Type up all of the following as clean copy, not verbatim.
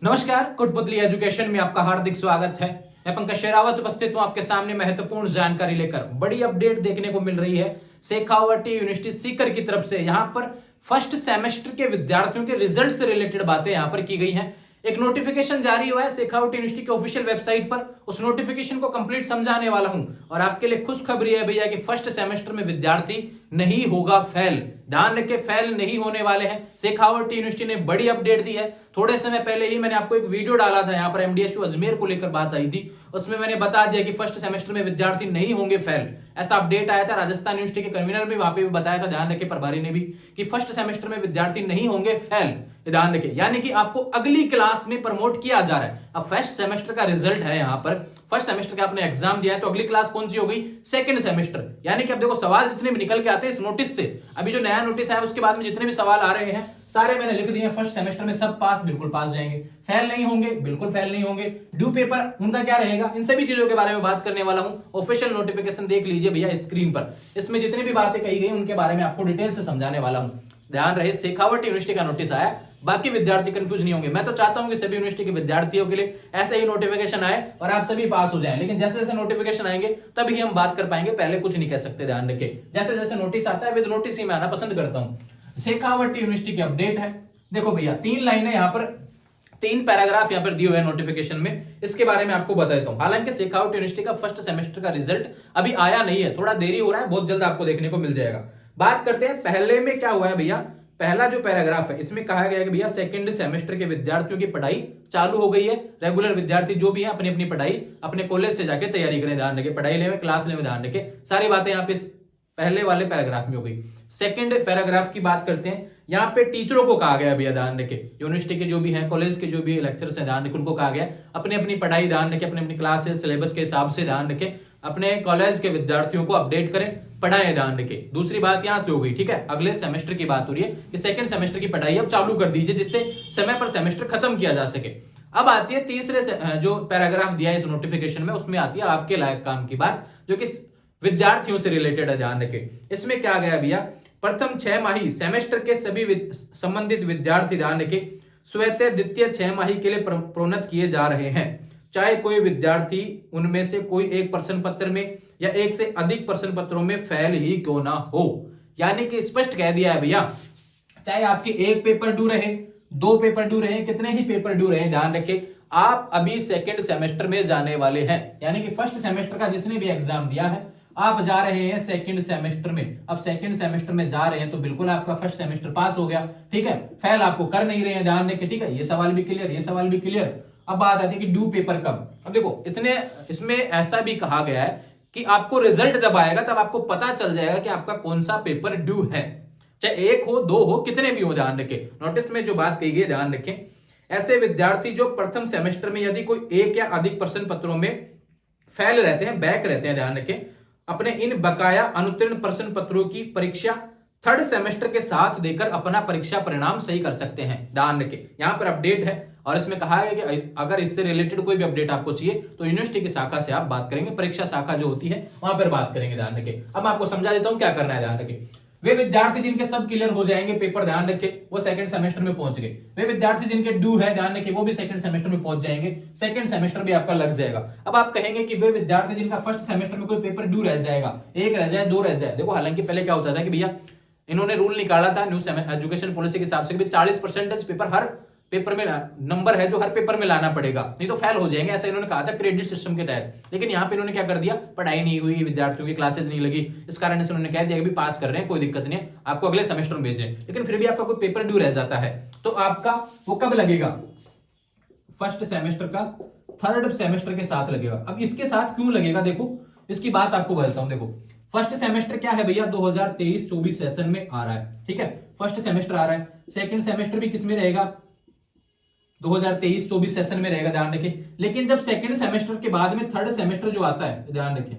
नमस्कार, कुटपुतली एजुकेशन में आपका हार्दिक स्वागत है। मैं पंकज शेरावत उपस्थित हूं आपके सामने महत्वपूर्ण जानकारी लेकर। बड़ी अपडेट देखने को मिल रही है शेखावटी यूनिवर्सिटी सीकर की तरफ से। यहां पर फर्स्ट सेमेस्टर के विद्यार्थियों के रिजल्ट से रिलेटेड बातें यहां पर की गई हैं। एक नोटिफिकेशन जारी हुआ है शेखावटी यूनिवर्सिटी के ऑफिशियल वेबसाइट पर। उस नोटिफिकेशन को कंप्लीट समझाने वाला हूं और आपके लिए खुशखबरी है भैया कि फर्स्ट सेमेस्टर में विद्यार्थी नहीं होगा फेल। ध्यान रखें, फेल नहीं होने वाले हैं। शेखावटी यूनिवर्सिटी ने बड़ी अपडेट दी है। थोड़े समय पहले ही मैंने आपको एक वीडियो डाला था, यहां पर एमडीएसयू अजमेर को लेकर बात आई थी। उसमें मैंने बता दिया कि फर्स्ट सेमेस्टर में विद्यार्थी नहीं होंगे फेल। ऐसा अपडेट आया था। राजस्थान यूनिवर्सिटी के कन्वीनर भी वहां पे भी बताया था, ध्यान रखें, प्रभारी ने भी, कि फर्स्ट सेमेस्टर में विद्यार्थी नहीं होंगे फेल। ध्यान रखें, यानी कि आपको अगली क्लास में प्रमोट किया जा रहा है। अब फर्स्ट सेमेस्टर का रिजल्ट है यहां पर, फर्स्ट सेमेस्टर का आपने एग्जाम दिया है, तो अगली क्लास कौन सी हो गई? Second semester. यानी कि अब देखो सवाल जितने भी निकल के आते हैं इस नोटिस से, अभी जो नया नोटिस है उसके बाद में जितने भी सवाल आ रहे हैं सारे मैंने लिख दिए। फर्स्ट सेमेस्टर में सब पास, बिल्कुल पास जाएंगे। फेल नहीं होंगे, बिल्कुल फेल नहीं होंगे। ड्यू पेपर उनका क्या रहेगा, इन सभी चीजों के बारे में बात करने वाला हूं। ऑफिशियल नोटिफिकेशन देख लीजिए भैया स्क्रीन पर। इसमें जितनी भी बातें कही गई उनके बारे में आपको डिटेल से समझाने वाला हूं। ध्यान रहे, शेखावटी यूनिवर्सिटी का नोटिस आया, बाकी विद्यार्थी कंफ्यूज नहीं होंगे। मैं तो चाहता हूं कि सभी यूनिवर्सिटी के विद्यार्थियों के लिए ऐसे ही नोटिफिकेशन आए और आप सभी पास हो जाएं। लेकिन जैसे जैसे नोटिफिकेशन आएंगे तभी हम बात कर पाएंगे, पहले कुछ नहीं कह सकते। ध्यान रखें, जैसे जैसे नोटिस आता है विद नोटिस ही मैं आना पसंद करता हूं। शेखावटी यूनिवर्सिटी की अपडेट है। देखो भैया, 3 लाइनें यहां पर, 3 पैराग्राफ यहां पर दिए हुए हैं नोटिफिकेशन में। इसके बारे में आपको बता देता हूं। हालांकि शेखावटी यूनिवर्सिटी का फर्स्ट सेमेस्टर का रिजल्ट अभी आया नहीं है, थोड़ा देरी हो रहा है, बहुत जल्द आपको देखने को मिल जाएगा। बात करते हैं पहले में क्या हुआ है भैया। पहला जो पैराग्राफ है इसमें कहा गया है कि भैया सेकंड सेमेस्टर के विद्यार्थियों की पढ़ाई चालू हो गई है। रेगुलर विद्यार्थी जो भी है अपनी अपनी पढ़ाई अपने कॉलेज से जाके तैयारी करें। ध्यान रखें, पढ़ाई लेवे, क्लास लेवे, ध्यान रखें। सारी बातें यहाँ पे पहले वाले पैराग्राफ में हो गई। सेकंड पैराग्राफ की बात करते हैं। यहाँ पे टीचरों को कहा गया भैया, ध्यान रखें, यूनिवर्सिटी के जो भी हैं, कॉलेज के जो भी लेक्चर्स हैं, ध्यान रखें, उनको कहा गया अपनी अपनी पढ़ाई, ध्यान रखें, अपनी अपनी क्लासेस सिलेबस के हिसाब से, ध्यान रखें, अपने कॉलेज के विद्यार्थियों को अपडेट करें, पढ़ाएं, ध्यान रखें। दूसरी बात यहां से हो गई, ठीक है। अगले सेमेस्टर की बात हो रही है कि सेकंड सेमेस्टर की पढ़ाई अब चालू कर दीजिए, जिससे समय पर सेमेस्टर खत्म किया जा सके। अब आती है तीसरे जो पैराग्राफ दिया है इस नोटिफिकेशन में, उसमें आती है आपके लायक काम की बात, जो कि विद्यार्थियों से रिलेटेड है। ध्यान रखें, इसमें क्या गया भैया, प्रथम 6 माही सेमेस्टर के सभी संबंधित विद्यार्थी, ध्यान रखें, स्वतः द्वितीय 6 माही के लिए प्रोन्नत किए जा रहे हैं। चाहे कोई विद्यार्थी उनमें से कोई एक प्रश्न पत्र में या एक से अधिक प्रश्न पत्रों में फेल ही क्यों ना हो। यानी कि स्पष्ट कह दिया है भैया, चाहे आपके एक पेपर ड्यू रहे, 2 पेपर ड्यू रहे, कितने ही पेपर ड्यू रहे, ध्यान रखें, आप अभी सेकंड सेमेस्टर में जाने वाले हैं। यानी कि फर्स्ट सेमेस्टर का जिसने भी एग्जाम दिया है, आप जा रहे हैं सेकंड सेमेस्टर में। अब सेकंड सेमेस्टर में जा रहे हैं तो बिल्कुल आपका फर्स्ट सेमेस्टर पास हो गया, ठीक है। फेल आपको कर नहीं रहे हैं, ध्यान रखें, ठीक है। ये सवाल भी क्लियर, ये सवाल भी क्लियर। अब बात आती है कि ड्यू पेपर कब। अब देखो, इसमें ऐसा भी कहा गया है कि आपको रिजल्ट जब आएगा तब आपको पता चल जाएगा कि आपका कौन सा पेपर ड्यू है, चाहे 1 हो, 2 हो, कितने भी हो। ध्यान रखें, नोटिस में जो बात कही गई, ध्यान रखें, ऐसे विद्यार्थी जो प्रथम सेमेस्टर में यदि कोई एक या अधिक प्रश्न पत्रों में फेल रहते हैं, बैक रहते हैं, ध्यान रखें, अपने इन बकाया अनुत्तीर्ण प्रश्न पत्रों की परीक्षा थर्ड सेमेस्टर के साथ देकर अपना परीक्षा परिणाम सही कर सकते हैं। ध्यान रखें, यहां पर अपडेट है और इसमें कहा है कि अगर इससे रिलेटेड कोई भी अपडेट आपको चाहिए तो यूनिवर्सिटी की शाखा से आप बात करेंगे, परीक्षा शाखा जो होती है वहां पर बात करेंगे। ध्यान रखें, अब मैं आपको समझा देता हूं क्या करना है। ध्यान रखें, वे विद्यार्थी जिनके सब क्लियर हो जाएंगे पेपर, ध्यान रखें, वो सेकंड सेमेस्टर में पहुंच गए। वे विद्यार्थी जिनके ड्यू है, ध्यान रखें, वो भी सेकंड सेमेस्टर में पहुंच जाएंगे। सेकंड सेमेस्टर भी आपका लग जाएगा। अब आप कहेंगे कि वे विद्यार्थी जिनका फर्स्ट सेमेस्टर में कोई पेपर ड्यू रह जाएगा, 1 रह जाए, 2 रह जाए। देखो, हालांकि पहले क्या होता था कि भैया इन्होंने रूल निकाला था न्यू एजुकेशन पॉलिसी के हिसाब से 40% पेपर हर पेपर में नंबर है जो हर पेपर में लाना पड़ेगा, नहीं तो फेल हो जाएंगे, ऐसा इन्होंने कहा था क्रेडिट सिस्टम के तहत। लेकिन यहाँ पे इन्होंने क्या कर दिया, पढ़ाई नहीं हुई, विद्यार्थियों की क्लासेस नहीं लगी, इस कारण से उन्होंने कह दिया कि भी पास कर रहे हैं, कोई दिक्कत नहीं है, आपको अगले सेमेस्टर में भेज रहे हैं। लेकिन फिर भी आपका कोई पेपर ड्यू रह जाता है तो आपका वो कब लगेगा, फर्स्ट सेमेस्टर का थर्ड सेमेस्टर के साथ लगेगा। अब इसके साथ क्यों लगेगा, देखो इसकी बात आपको बताता हूं। देखो, फर्स्ट सेमेस्टर क्या है भैया, 2023-24 सेशन में आ रहा है, ठीक है, फर्स्ट सेमेस्टर आ रहा है। सेकंड सेमेस्टर भी किसमें रहेगा, 2023-24 सेशन में रहेगा, ध्यान रखें। लेकिन जब सेकंड सेमेस्टर के बाद में थर्ड सेमेस्टर जो आता है, ध्यान रखें,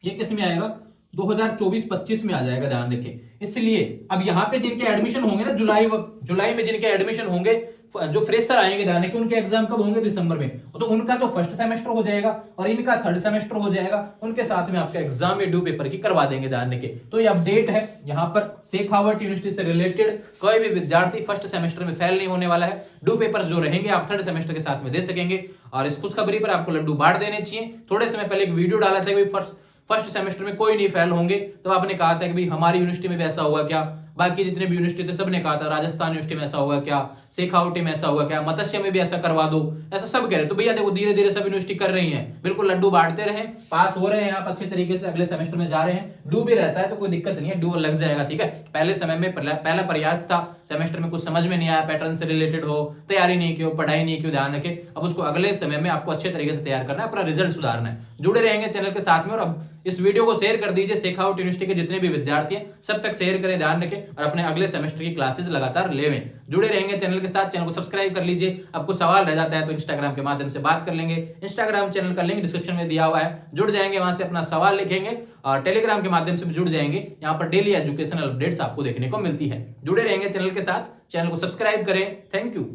ये किस में आएगा, 2024-25 में आ जाएगा, ध्यान रखें। इसलिए अब यहां पे जिनके एडमिशन होंगे ना, जुलाई में जिनके एडमिशन होंगे जो फ्रेशर आएंगे जाने के उनके एग्जाम कब होंगे? दिसंबर में। तो उनका तो फर्स्ट सेमेस्टर हो जाएगा और इनका थर्ड सेमेस्टर हो जाएगा। उनके साथ में आपका एग्जाम या ड्यू पेपर की करवा देंगे जाने के। तो ये अपडेट है यहाँ पर शेखावट यूनिवर्सिटी से रिलेटेड। कोई भी विद्यार्थी फर्स्ट सेमेस्टर में फेल नहीं होने वाला है। ड्यू पेपर्स जो रहेंगे आप थर्ड सेमेस्टर के साथ में दे सकेंगे। और इस खुशखबरी पर आपको लड्डू बांट देने चाहिए। थोड़े समय पहले एक वीडियो डाला था कि फर्स्ट सेमेस्टर में कोई नहीं फेल होंगे, तो आपने कहा था कि भाई हमारी यूनिवर्सिटी में भी ऐसा हुआ क्या? बाकी जितने भी यूनिवर्सिटी थे सबने कहा था राजस्थान यूनिवर्सिटी में ऐसा हुआ क्या, शेखावटी में ऐसा हुआ क्या, मत्स्य में भी ऐसा करवा दो, ऐसा सब कह रहे। तो भैया देखो धीरे धीरे सब यूनिवर्सिटी कर रही है। बिल्कुल लड्डू बांटते रहे, पास हो रहे हैं आप अच्छे तरीके से, अगले सेमेस्टर में जा रहे हैं। ड्यू भी रहता है तो कोई दिक्कत नहीं है, ड्यू लग जाएगा। ठीक है, पहले समय में पहला प्रयास था, सेमेस्टर में कुछ समझ में नहीं आया, पैटर्न से रिलेटेड हो, तैयारी नहीं की हो, पढ़ाई नहीं की हो, ध्यान रखे। अब उसको अगले समय में आपको अच्छे तरीके से तैयार करना है, अपना रिजल्ट सुधारना है। जुड़े रहेंगे चैनल के साथ में। और अब इस वीडियो को शेयर कर दीजिए, शेखावट यूनिवर्सिटी के जितने भी विद्यार्थी हैं सब तक शेयर करें, ध्यान रखें और अपने अगले सेमेस्टर की क्लासेस लगातार लेवें। जुड़े रहेंगे चैनल के साथ, चैनल को सब्सक्राइब कर लीजिए। आपको सवाल रह जाता है तो इंस्टाग्राम के माध्यम से बात कर लेंगे। इंस्टाग्राम चैनल का लिंक डिस्क्रिप्शन में दिया हुआ है, जुड़ जाएंगे, वहां से अपना सवाल लिखेंगे और टेलीग्राम के माध्यम से भी जुड़ जाएंगे। यहाँ पर डेली एजुकेशनल अपडेट्स आपको देखने को मिलती है। जुड़े रहेंगे चैनल के साथ, चैनल को सब्सक्राइब करें। Thank you.